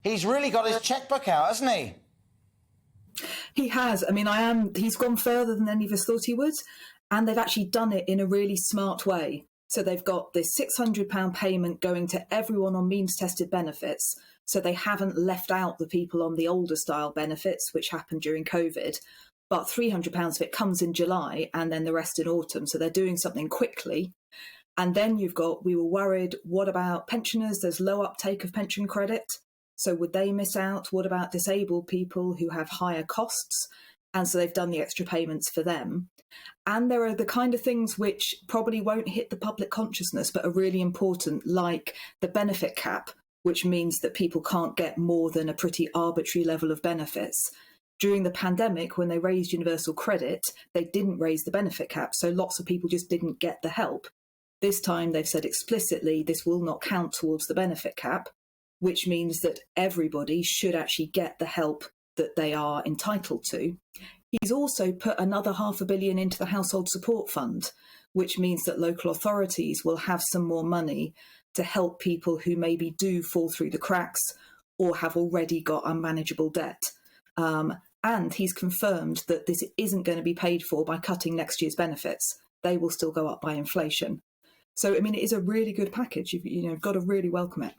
He's really got his checkbook out, hasn't he? He has. I mean, he's gone further than any of us thought he would. And they've actually done it in a really smart way. So they've got this £600 payment going to everyone on means-tested benefits. So they haven't left out the people on the older style benefits, which happened during COVID. But £300 of it comes in July and then the rest in autumn. So they're doing something quickly. And then you've got, we were worried, what about pensioners? There's low uptake of pension credit. So would they miss out? What about disabled people who have higher costs? And so they've done the extra payments for them. And there are the kind of things which probably won't hit the public consciousness, but are really important, like the benefit cap, which means that people can't get more than a pretty arbitrary level of benefits. During the pandemic, when they raised universal credit, they didn't raise the benefit cap. So lots of people just didn't get the help. This time they've said explicitly this will not count towards the benefit cap, which means that everybody should actually get the help that they are entitled to. He's also put another £500 million into the Household Support Fund, which means that local authorities will have some more money to help people who maybe do fall through the cracks or have already got unmanageable debt. And he's confirmed that this isn't going to be paid for by cutting next year's benefits. They will still go up by inflation. So, I mean, it is a really good package. You've got to really welcome it.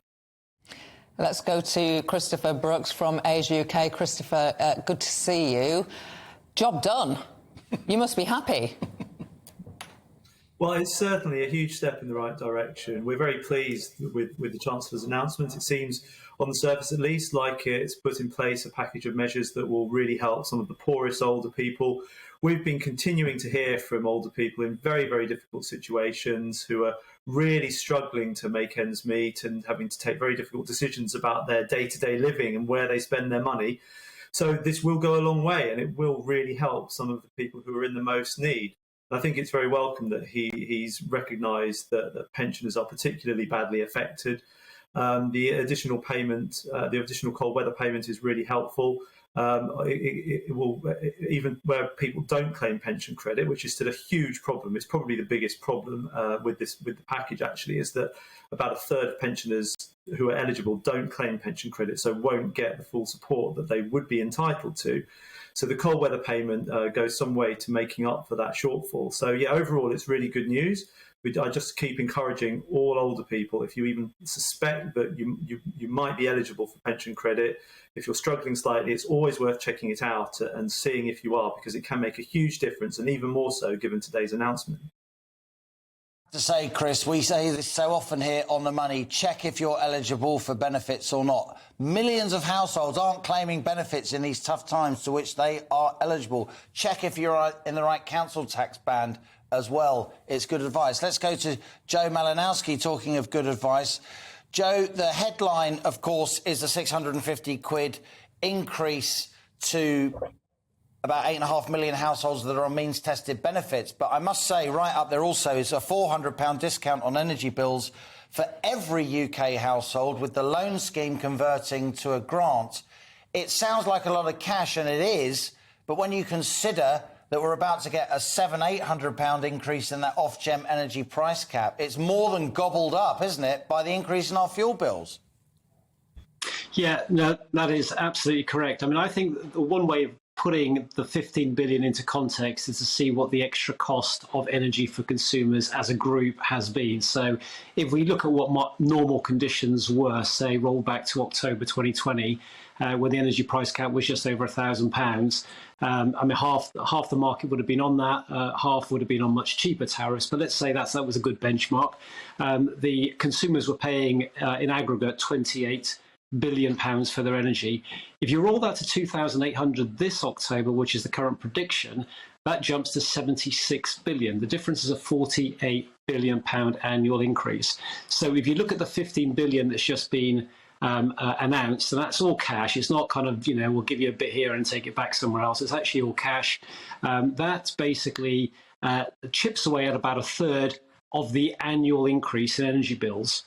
Let's go to Christopher Brooks from Asia UK. Christopher, good to see you. Job done. You must be happy. Well, it's certainly a huge step in the right direction. We're very pleased with the Chancellor's announcement. It seems, on the surface at least, like it's put in place a package of measures that will really help some of the poorest older people. We've been continuing to hear from older people in very, very difficult situations who are really struggling to make ends meet and having to take very difficult decisions about their day-to-day living and where they spend their money. So this will go a long way, and it will really help some of the people who are in the most need. I think it's very welcome that he's recognised that pensioners are particularly badly affected. The additional payment, the additional cold weather payment is really helpful. It will, even where people don't claim pension credit, which is still a huge problem. It's probably the biggest problem with the package, actually, is that about a third of pensioners who are eligible don't claim pension credit, so won't get the full support that they would be entitled to. So the cold weather payment goes some way to making up for that shortfall. So yeah, overall, it's really good news. I just keep encouraging all older people, if you even suspect that you might be eligible for pension credit, if you're struggling slightly, it's always worth checking it out and seeing if you are, because it can make a huge difference, and even more so given today's announcement. To say, Chris, we say this so often here on The Money, check if you're eligible for benefits or not. Millions of households aren't claiming benefits in these tough times to which they are eligible. Check if you're in the right council tax band as well. It's good advice. Let's go to Joe Malinowski, talking of good advice. Joe, the headline, of course, is the 650 quid increase to about 8.5 million households that are on means-tested benefits. But I must say, right up there also is a £400 discount on energy bills for every UK household, with the loan scheme converting to a grant. It sounds like a lot of cash, and it is, but when you consider that we're about to get a £700-800 increase in that off-gem energy price cap, it's more than gobbled up, isn't it, by the increase in our fuel bills? Yeah, no, that is absolutely correct. I mean, I think the one way of putting the 15 billion into context is to see what the extra cost of energy for consumers as a group has been. So if we look at what normal conditions were, say, roll back to October 2020, when the energy price cap was just over £1,000, I mean, half the market would have been on that, half would have been on much cheaper tariffs. But let's say that was a good benchmark. The consumers were paying, in aggregate, £28 billion for their energy. If you roll that to 2,800 this October, which is the current prediction, that jumps to 76 billion. The difference is a 48 billion pound annual increase. So if you look at the 15 billion that's just been announced, and that's all cash, it's not kind of, we'll give you a bit here and take it back somewhere else. It's actually all cash. That basically chips away at about a third of the annual increase in energy bills.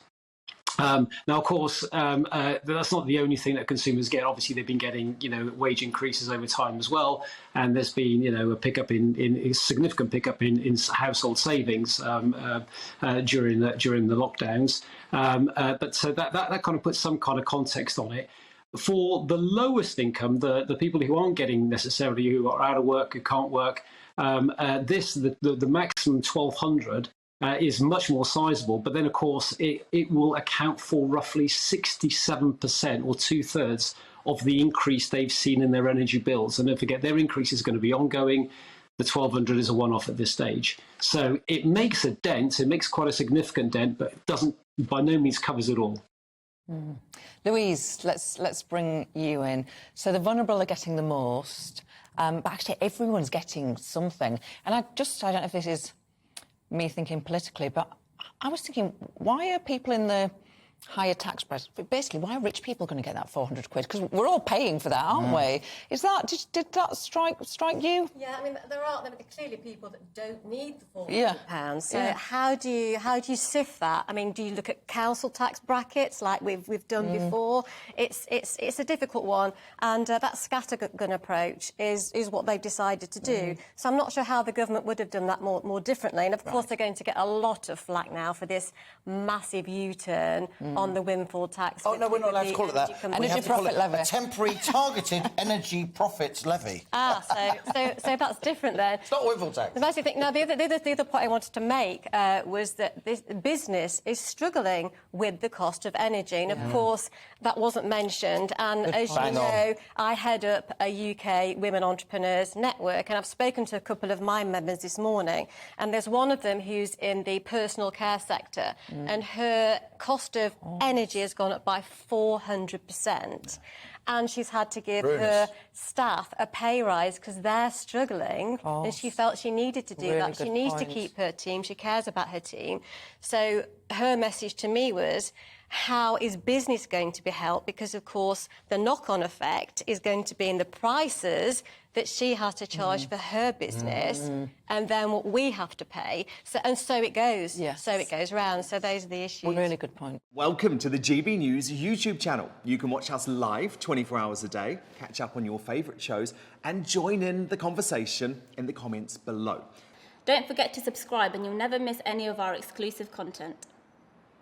Now, of course, that's not the only thing that consumers get. Obviously, they've been getting, wage increases over time as well, and there's been, a pickup a significant pickup in household savings during the lockdowns. But so that kind of puts some kind of context on it. For the lowest income, the people who aren't getting necessarily, who are out of work, who can't work, the maximum 1,200 is much more sizable. But then, of course, it will account for roughly 67% or 2/3 of the increase they've seen in their energy bills. And don't forget, their increase is going to be ongoing. The 1,200 is a one-off at this stage. So it makes a dent. It makes quite a significant dent, but it doesn't, by no means covers it all. Louise, let's bring you in. So the vulnerable are getting the most, but actually everyone's getting something. And I don't know if this is me thinking politically, but I was thinking, why are people in the higher tax brackets? Basically, why are rich people going to get that 400 quid? Because we're all paying for that, aren't we? Is that did that strike you? Yeah, I mean, there are clearly people that don't need the £400. So Yeah. how do you sift that? I mean, do you look at council tax brackets like we've done before? It's a difficult one, and that scattergun approach is what they've decided to do. So I'm not sure how the government would have done that more differently. And of course, they're going to get a lot of flack now for this massive U-turn on the windfall tax. Oh, no, we're not allowed to call it that. We have to call it a temporary targeted energy profits levy. So that's different then. It's not windfall tax. The basic thing. Now, the other point I wanted to make was that this business is struggling with the cost of energy, and of course that wasn't mentioned. And as you know, I head up a UK Women Entrepreneurs Network, and I've spoken to a couple of my members this morning, and there's one of them who's in the personal care sector, and her cost of energy has gone up by 400%. And she's had to give her staff a pay rise because they're struggling, and she felt she needed to do that. She needs to keep her team. She cares about her team. So her message to me was, how is business going to be helped? Because, of course, the knock-on effect is going to be in the prices that she has to charge for her business, and then what we have to pay. So it goes. Yes. So it goes round. So those are the issues. Really good point. Welcome to the GB News YouTube channel. You can watch us live 24 hours a day, catch up on your favourite shows, and join in the conversation in the comments below. Don't forget to subscribe and you'll never miss any of our exclusive content.